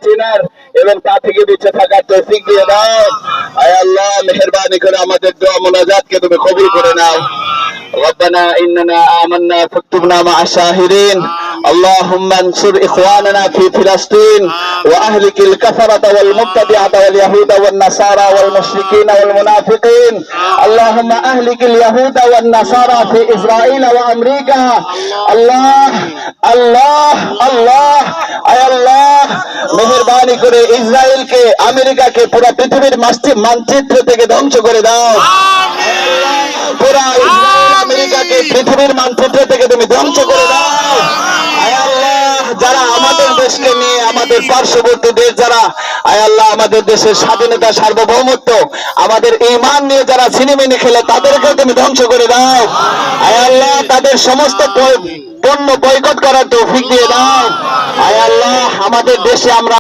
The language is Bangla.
চেনার এবং তা থেকে বেঁচে থাকার তৌফিক দিয়ে দাও। আয় আল্লাহ, মেহেরবানি করে আমাদের দোয়া মুনাজাতকে তুমি কবুল করে নাও। ربنا إننا آمنا فاكتبنا مع الشاهدين. اللهم انصر إخواننا في فلسطين وأهلك الكفرة والمبتدعة واليهود والنصارى والمشركين والمنافقين. اللهم أهلك اليهود والنصارى في إسرائيل وأمريكا. الله الله الله أي الله মেহেরবানি করে ইসরায়েলকে আমেরিকাকে পুরো পৃথিবীর মানচিত্র থেকে ধ্বংস করে দাও। পুরো ইসরায়েল আমেরিকাকে পৃথিবীর মানচিত্র থেকে তুমি ধ্বংস করে দাও। আয় আল্লাহ, যারা আমাদের দেশকে নিয়ে আমাদের পার্শ্ববর্তী দেশ যারা আয় আল্লাহ আমাদের দেশের স্বাধীনতা সার্বভৌমত্ব আমাদের ঈমান নিয়ে যারা ছিনিমিনি খেলে তাদেরকে তুমি ধ্বংস করে দাও। আয় আল্লাহ, তাদের সমস্ত পণ্য বয়কট করার তৌফিক দিয়ে দাও। আয় আল্লাহ, আমাদের দেশে আমরা